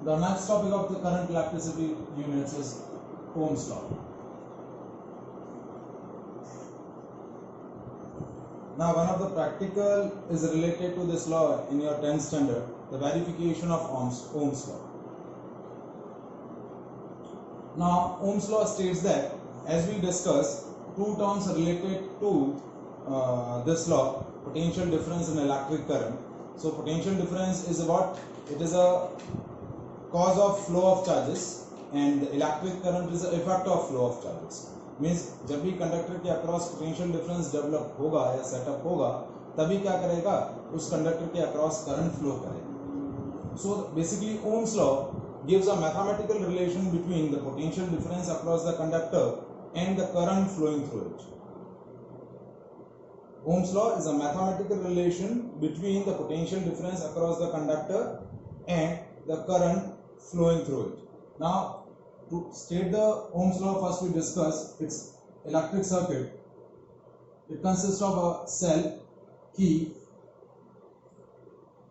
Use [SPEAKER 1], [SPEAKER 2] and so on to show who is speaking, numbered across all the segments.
[SPEAKER 1] The next topic of the current electricity units is Ohm's law. Now, one of the practical is related to this law in your 10th standard, the verification of Ohm's law. Now, Ohm's law states that, as we discussed, two terms related to this law: potential difference and electric current. So, potential difference is what? It is a cause of flow of charges, and the electric current is the effect of flow of charges. Means जब भी conductor के across potential difference develop होगा या setup होगा, तभी क्या करेगा, उस कंडक्टर के अक्रॉस करंट फ्लो करेगा. So basically Ohm's law gives a mathematical relation between the potential difference across the conductor and the current flowing through it. Ohm's law is a mathematical relation between the potential difference across the conductor and the current flowing through it. Now, to state the Ohm's law, first we discuss its electric circuit. It consists of a cell, key,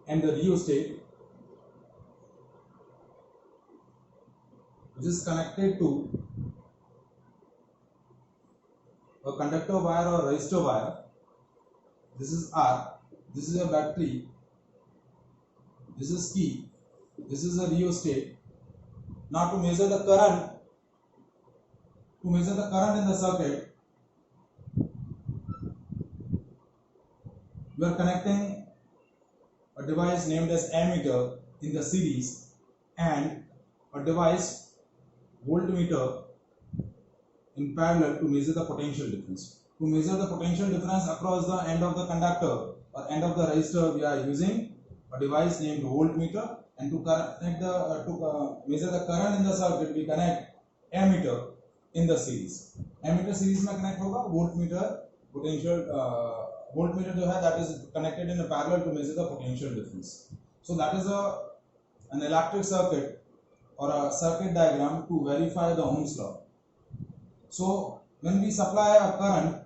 [SPEAKER 1] and the rheostat, which is connected to a conductor wire or resistor wire. This is R, this is a battery, this is key, this is a rheostat. Now, to measure the current in the circuit, we are connecting a device named as ammeter in the series and a device voltmeter in parallel to measure the potential difference. To measure the potential difference across the end of the conductor or end of the resistor, we are using a device named voltmeter, and to connect measure the current in the circuit, we connect ammeter in the series. Ammeter series में connect होगा, voltmeter potential voltmeter जो है, that is connected in a parallel to measure the potential difference. So that is an electric circuit or a circuit diagram to verify the Ohm's law. So when we supply a current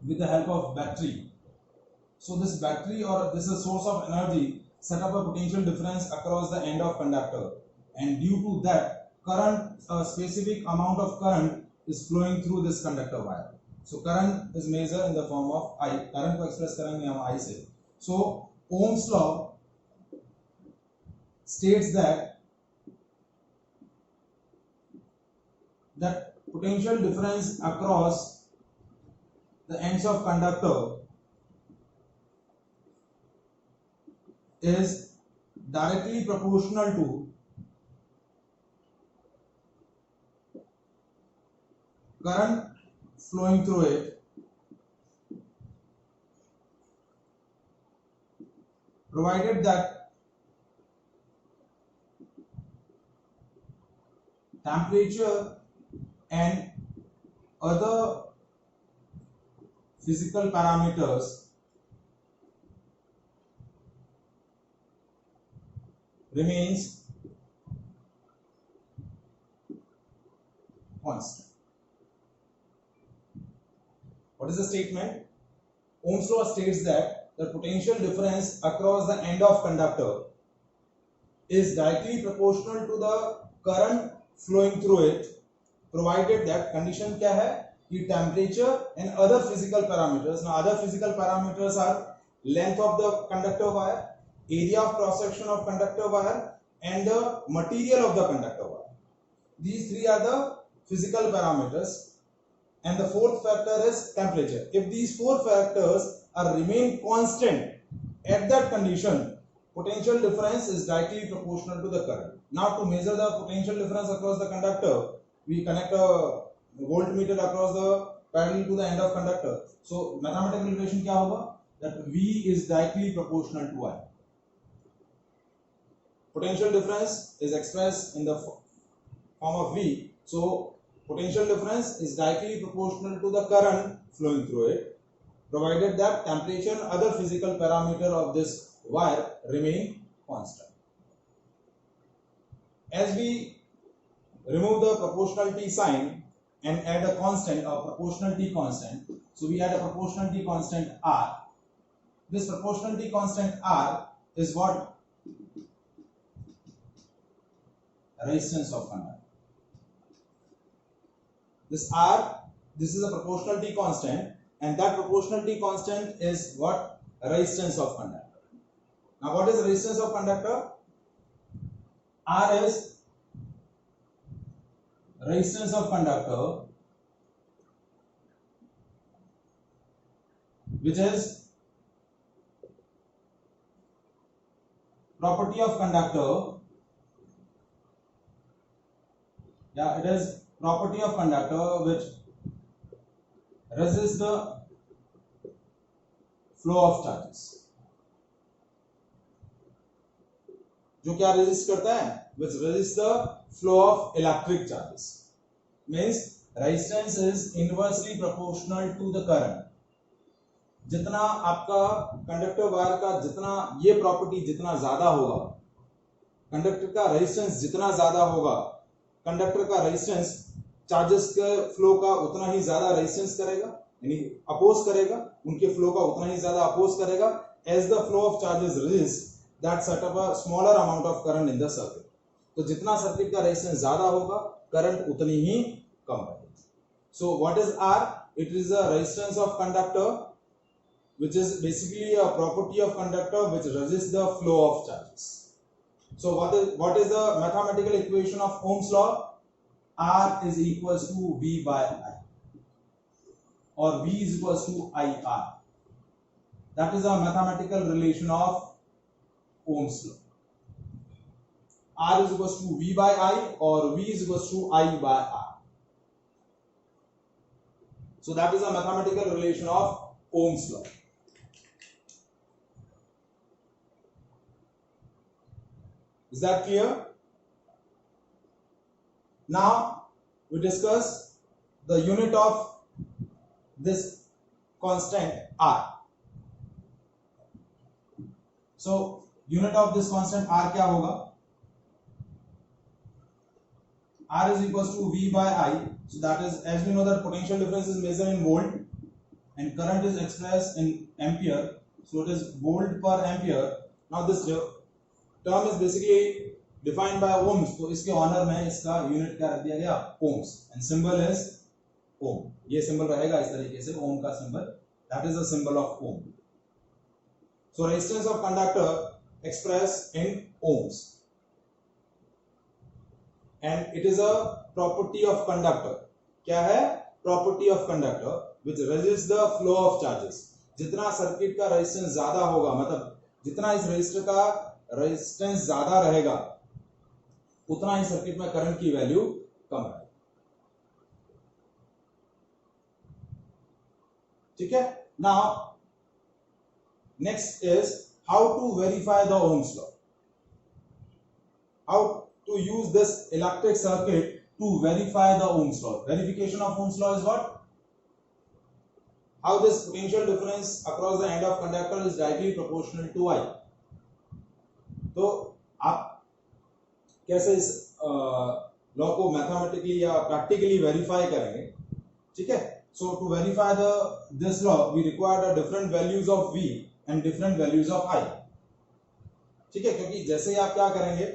[SPEAKER 1] with the help of battery, so this battery or this is a source of energy set up a potential difference across the end of conductor, and due to that current, a specific amount of current is flowing through this conductor wire. So current is measured in the form of I. Current को express करेंगे हम I से. So Ohm's law states that potential difference across the ends of conductor is directly proportional to current flowing through it, provided that temperature and other physical parameters remains constant. What is the statement? Ohm's law states that the potential difference across the end of conductor is directly proportional to the current flowing through it, provided that condition क्या है, कि temperature and other physical parameters. Now, other physical parameters are length of the conductor wire, area of cross section of conductor wire, and the material of the conductor wire. These three are the physical parameters, and the fourth factor is temperature. If these four factors remain constant at that condition, potential difference is directly proportional to the current. Now, to measure the potential difference across the conductor, we connect a voltmeter across the parallel to the end of conductor. So mathematical relation क्या होगा? That V is directly proportional to I. Potential difference is expressed in the form of V. So potential difference is directly proportional to the current flowing through it, provided that temperature and other physical parameter of this wire remain constant. As we remove the proportionality sign and add a constant, a proportionality constant, so we add a proportionality constant R. This proportionality constant R is what resistance of conductor. This R, this is a proportionality constant, and that proportionality constant is what? Resistance of conductor. Now what is resistance of conductor? R is resistance of conductor, which is property of conductor. Yeah, it is property of conductor which resists the flow of charges. जो क्या resist करता है? Which resists the flow of electric charges. Means resistance is inversely proportional to the current. जितना आपका conductor wire का जितना ये property जितना ज्यादा होगा, कंडक्टर का रेजिस्टेंस जितना ज्यादा होगा, कंडक्टर का रेजिस्टेंस चार्जेस के फ्लो का उतना ही ज्यादा रेजिस्टेंस करेगा, यानी अपोज करेगा, उनके फ्लो का उतना ही ज्यादा अपोज करेगा. As the flow of charges resist that set up a smaller amount of current in the circuit. तो जितना सर्किट का रेजिस्टेंस ज्यादा होगा, करंट उतनी ही कम रहेगी. So what is R? It is a resistance of conductor which is basically a property of conductor which resists the flow of charges. So what is the mathematical equation of Ohm's law? R is equals to V by I, or V is equals to IR. That is a mathematical relation of Ohm's law. R is equals to V by I, or V is equals to I by R. So that is a mathematical relation of Ohm's law. Is that clear? Now we discuss the unit of this constant R. So unit of this constant R क्या होगा? R is equals to V by I. So that is, as we know that potential difference is measured in volt and current is expressed in ampere. So it is volt per ampere. Now this term is basically defined by ohms. तो इसके honour में इसका unit क्या रख दिया गया? Ohms. And symbol is ohm. ये symbol रहेगा इस तरीके से, ओम का symbol. That is a symbol of ohm. So resistance of conductor express in ohms, and it is a property of conductor. क्या है? Property of conductor which resist the flow of charges. जितना circuit का resistance ज्यादा होगा, मतलब जितना इस resistor का रेजिस्टेंस ज्यादा रहेगा, उतना ही सर्किट में करंट की वैल्यू कम रहेगी. ठीक है? Now next is how to verify the ohm's law. How to use this electric circuit to verify the ohm's law. Verification of ohm's law is what? How this potential difference across the end of conductor is directly proportional to I. तो आप कैसे इस law को mathematically या practically verify करेंगे? ठीक है? So to verify this law we require different values of V and different values of I. ठीक है? क्योंकि जैसे ही आप क्या करेंगे,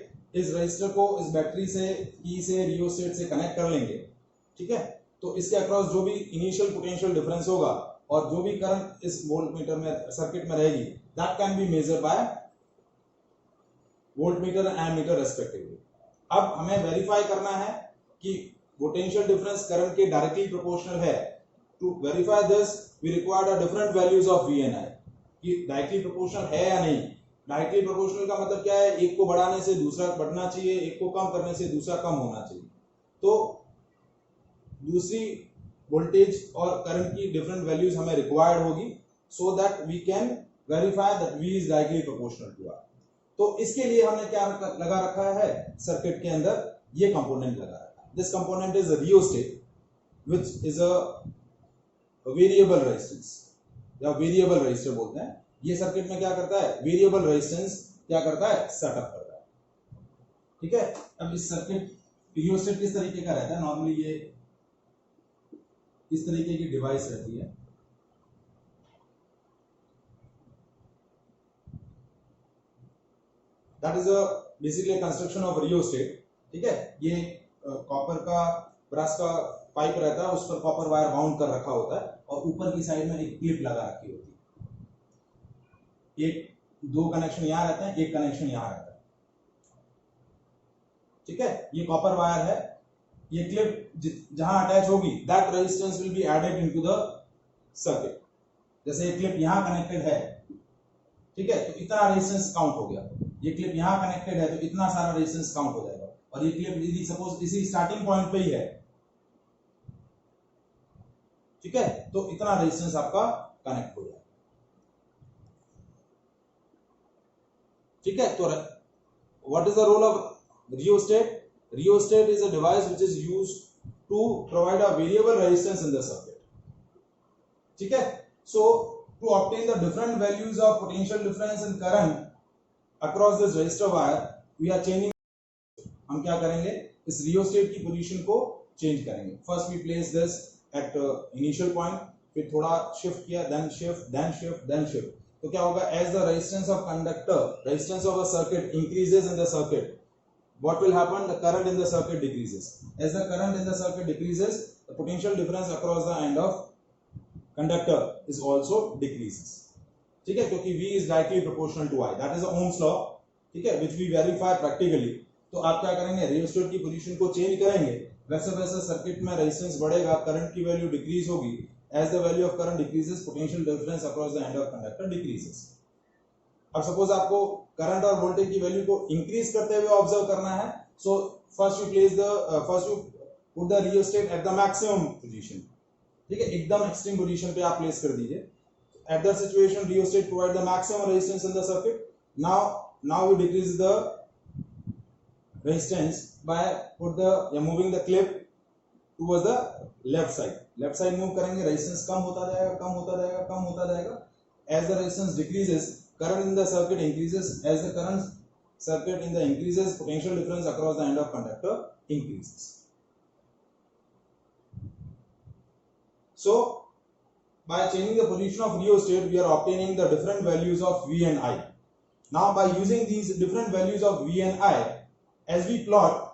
[SPEAKER 1] इस रजिस्टर को इस बैटरी से, ई से, रियोस्टेट से कनेक्ट कर लेंगे. ठीक है? तो इसके अक्रॉस जो भी इनिशियल पोटेंशियल डिफरेंस होगा और जो भी करंट इस वोल्टमीटर में, सर्किट में रहेगी, that can be measured by voltmeter and ammeter respectively. अब हमें वेरीफाई करना है कि पोटेंशियल डिफरेंस करंट के डायरेक्टली प्रोपोर्शनल है. To verify this we require different values of V and I. कि डायरेक्टली प्रोपोर्शनल है या नहीं. डायरेक्टली प्रोपोर्शनल का मतलब क्या है? एक को बढ़ाने से दूसरा बढ़ना चाहिए, एक को कम करने से दूसरा कम होना चाहिए. तो दूसरी वोल्टेज और करंट की डिफरेंट वैल्यूज हमें रिक्वायर्ड होगी, so that we can verify that V is directly proportional to R. तो इसके लिए हमने क्या लगा रखा है? सर्किट के अंदर ये कंपोनेंट लगा रखा है. This component is a rheostat which is a variable resistance, या वेरिएबल रेजिस्टर बोलते हैं. ये सर्किट में क्या करता है? वेरिएबल रेजिस्टेंस क्या करता है? सेटअप करता है. ठीक है? अब इस सर्किट रियोस्टेट किस तरीके का रहता है? नॉर्मली ये इस तरीके की डिवाइस रहती है. That is a basically a construction of a rheostat. ठीक है, ये कॉपर का ब्रश का पाइप रहता है, उस पर कॉपर वायर बाउंड कर रखा होता है और ऊपर की साइड में एक क्लिप लगा रखी होती है। एक दो कनेक्शन यहाँ रहता है, एक कनेक्शन यहाँ रहता है। ठीक है, ये कॉपर वायर है, ये क्लिप जहां अटैच होगी that resistance will be added into the circuit. जैसे ये क्लिप यहां कनेक्टेड है, ठीक है, तो इतना रेजिस्टेंस काउंट हो गया। ये क्लिप यहां कनेक्टेड है तो इतना सारा रेजिस्टेंस काउंट हो जाएगा। और ये क्लिप यदि सपोज इसी स्टार्टिंग पॉइंट पे ही है, ठीक है, तो इतना रेजिस्टेंस आपका कनेक्ट हो जाएगा। ठीक है, तो what is the role of rheostat? Rheostat is a device which is used to provide a variable resistance in the circuit. ठीक है, so to obtain the different values of potential difference and current across this resistor wire, we are changing. हम क्या करेंगे, इस rheostat की position को change करेंगे। First we place this at initial point, फिर थोड़ा शिफ्ट किया, then shift, then shift, then shift। तो क्या होगा, as the resistance of conductor, resistance of a circuit increases in the circuit, what will happen? The current in the circuit decreases. As the current in the circuit decreases, the potential difference across the end of conductor is also decreases. ठीक है, क्योंकि V is directly proportional to I. That is the Ohm's law. ठीक है, which we verify practically. तो आप क्या करेंगे, rheostat की पोजीशन को चेंज करेंगे, वैसे वैसे सर्किट में रेजिस्टेंस बढ़ेगा, करंट की वैल्यू डिक्रीज होगी। As the value of current decreases, potential difference across the end of conductor decreases. अब सपोज आपको करंट और वोल्टेज की वैल्यू को इंक्रीज करते हुए ऑब्जर्व करना है, so first you put the rheostat at the maximum position. ठीक है, एकदम एक्सट्रीम पोजीशन पे आप प्लेस कर दीजिए। At the situation rheostat provide the maximum resistance in the circuit. Now we decrease the resistance by moving the clip towards the left side. Left side move करेंगे, resistance कम होता जाएगा, कम होता जाएगा, कम होता जाएगा। As the resistance decreases, current in the circuit increases. As the current circuit in the increases, potential difference across the end of conductor increases. So by changing the position of rheostat, we are obtaining the different values of V and I. Now by using these different values of V and I, as we plot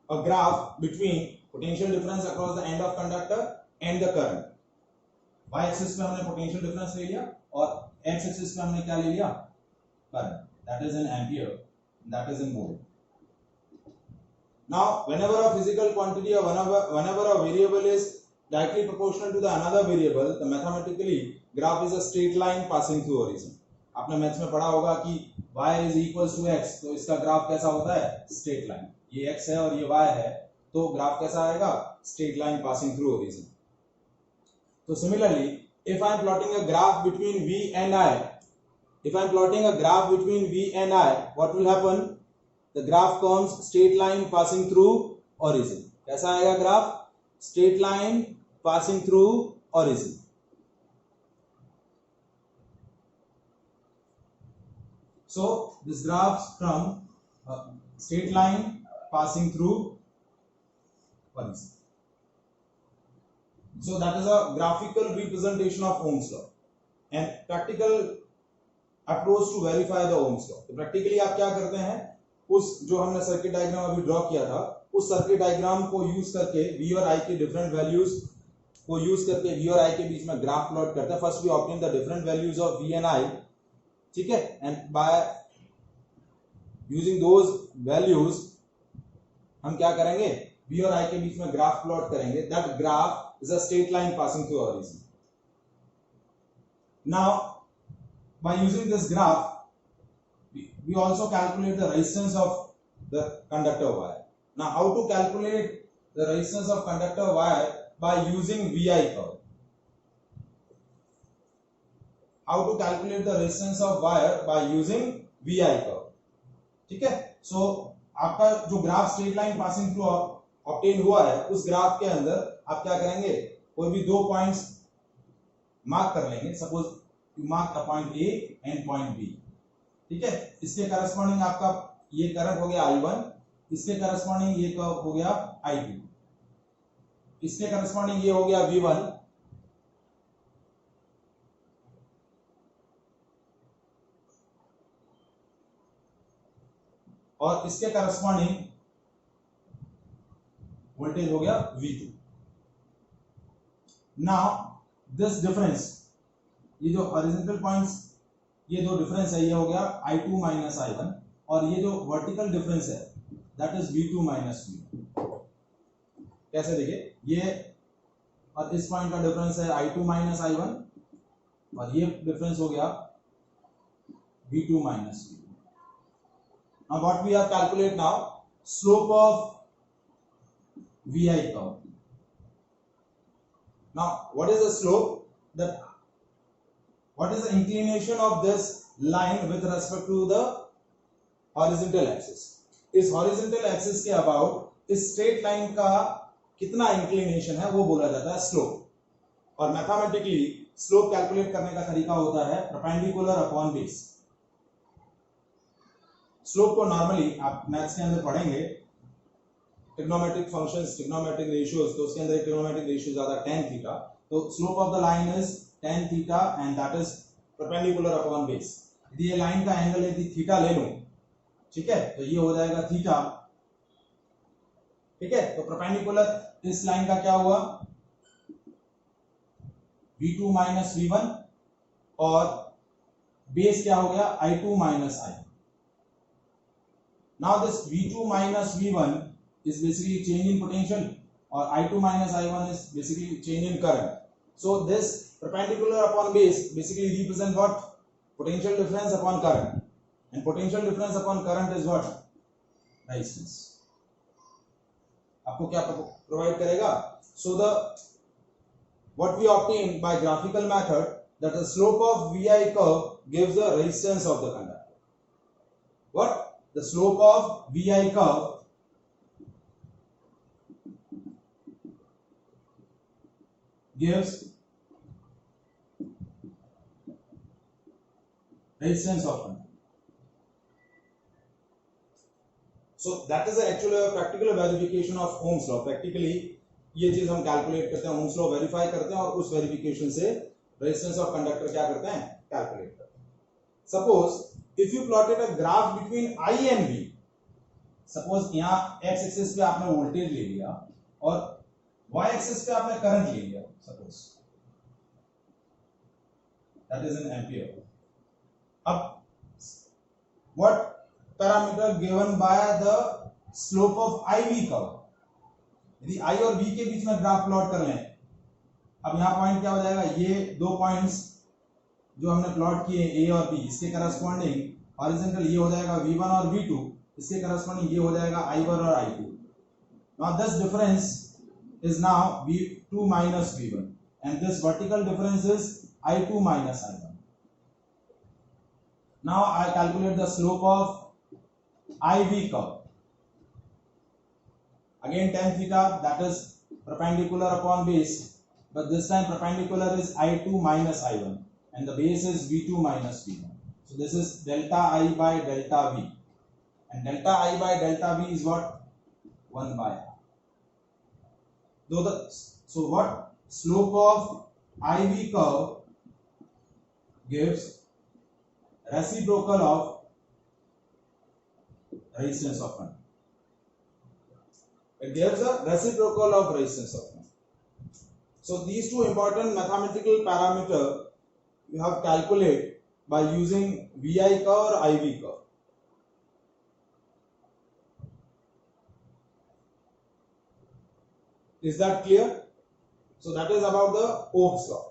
[SPEAKER 1] a graph between potential difference across the end of conductor and the current. Y axis पे हमने potential difference ले लिया और x axis पे हमने क्या ले लिया, current, that is in ampere, that is in volt. Now whenever a physical quantity or whenever a variable is directly proportional to the another variable, the mathematically graph is a straight line passing through origin. आपने maths में पढ़ा होगा कि y is equals to x, तो इसका graph कैसा होता है, स्ट्रेट लाइन। ये x है और ये y है, तो ग्राफ कैसा आएगा, straight line passing through origin. तो similarly if I am plotting a graph between V and I, if I am plotting a graph between V and I, what will happen? The graph comes straight line passing through origin. कैसा आएगा graph, straight line passing through origin. So this graphs from straight line passing through origin. So that is a graphical representation of Ohm's law and practical approach to verify the Ohm's law. तो practically आप क्या करते हैं, उस जो हमने circuit diagram अभी draw किया था, उस सर्किट डायग्राम को यूज करके V और I के डिफरेंट वैल्यूज को यूज करके V और I के बीच में ग्राफ प्लॉट करते हैं। First we obtain the different values of V and I, ठीक है, and by using those values हम क्या करेंगे, V और I के बीच में ग्राफ प्लॉट करेंगे। That graph is a straight line passing through origin. Now by using this graph, we also calculate the resistance of the conductor wire. Now how to calculate the resistance of conductor wire? By using VI curve. How to calculate the resistance of wire? By using VI curve. ठीक है, so आपका जो graph straight line passing through obtain हुआ है, उस graph के अंदर आप क्या करेंगे, कोई भी दो पॉइंट्स मार्क कर लेंगे। Suppose you mark a point A and point B, ठीक है, इसके करस्पॉन्डिंग आपका ये करंट हो गया I1, इसके करस्पॉन्डिंग ये हो गया I2, इसके करस्पॉन्डिंग ये हो गया V1, और इसके करस्पॉन्डिंग वोल्टेज हो गया V2। नाउ दिस डिफरेंस, ये जो हॉरिजॉन्टल पॉइंट्स, ये जो डिफरेंस है ये हो गया I2 माइनस I1, और ये जो वर्टिकल डिफरेंस है that is V2 minus V1। कैसे देखिए, ये और इस पॉइंट का डिफरेंस है I2 माइनस I1, और ये डिफरेंस हो गया V2 minus V1। Now what we have calculate now, slope of VI curve. Now what is the slope, that what is the inclination of this line with respect to the horizontal axis? इस horizontal axis के about इस straight line का कितना inclination है वो बोला जाता है slope। और मैथमेटिकली स्लोप कैलकुलेट करने का तरीका होता है परपेंडिकुलर अपॉन बेस। स्लोप को नॉर्मली आप मैथ्स के अंदर पढ़ेंगे, ट्रिग्नोमेट्रिक फंक्शंस, ट्रिग्नोमेट्रिक रेशियोज, तो उसके अंदर एक ट्रिग्नोमेट्रिक रेशियो ज्यादा tan थीटा, तो slope of the line is tan theta and that is perpendicular upon base. यदि ये लाइन का एंगल यदि थीटा ले लूं, ठीक है, तो ये हो जाएगा थीटा, ठीक है, तो परपेंडिकुलर इस लाइन का क्या हुआ V2 माइनस V1, और बेस क्या हो गया I2 minus I1। Now this V2 minus V1 is basically change in potential, or I2 minus I1 is basically change in current. So this perpendicular upon base basically represent what? Potential difference upon current, and potential difference upon current is what? Resistance. आपको क्या provide करेगा? So the what we obtain by graphical method, that the slope of VI curve gives the resistance of the conductor. What? The slope of VI curve gives resistance of conductor. So that is actually a practical verification of Ohm's law. Practically ये चीज हम calculate करते हैं, Ohm's law verify करते हैं, और उस verification से रेजिस्टेंस ऑफ कंडक्टर क्या करते हैं, कैलकुलेट करते हैं। Suppose if you plotted a graph between I and V, suppose यहाँ x एक्सिस पे आपने वोल्टेज ले लिया और y एक्सिस पे आपने करंट ले लिया, suppose that is in ampere. अब what parameter given by the slope of IV curve, यदि I और V के बीच में ग्राफ प्लॉट कर लें, अब यहां पॉइंट क्या हो जाएगा, ये दो पॉइंट्स जो हमने प्लॉट किए A और B, इसके करस्पॉन्डिंग हॉरिजॉन्टल ये हो जाएगा V1 और V2, इसके करस्पॉन्डिंग ये हो जाएगा I1 और I2। Now this difference is now V2 minus V1, and this vertical difference is I2 minus I1। Now I calculate the slope of IV curve. Again tan theta, that is perpendicular upon base, but this time perpendicular is I2 minus I1, and the base is V2 minus V1. So this is delta I by delta V, and delta I by delta V is what? 1 by R. So what? Slope of IV curve gives reciprocal of resistance of current. It gives a reciprocal of resistance of current. So these two important mathematical parameter you have calculate by using VI curve or IV curve. Is that clear? So that is about the Ohm's law.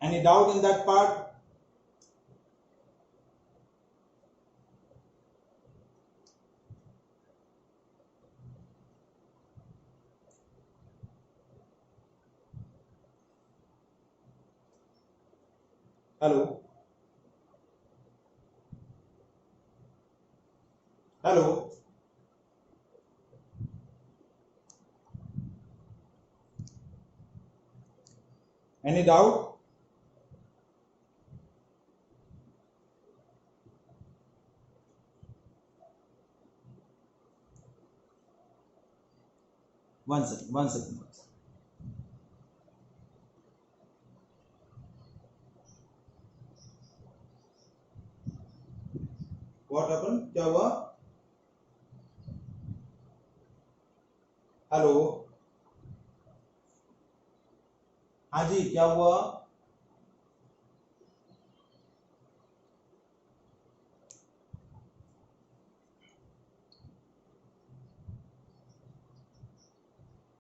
[SPEAKER 1] Any doubt in that part? Hello? Hello? Any doubt? One second. What happen, क्या हुआ? Hello, हाँ जी क्या हुआ?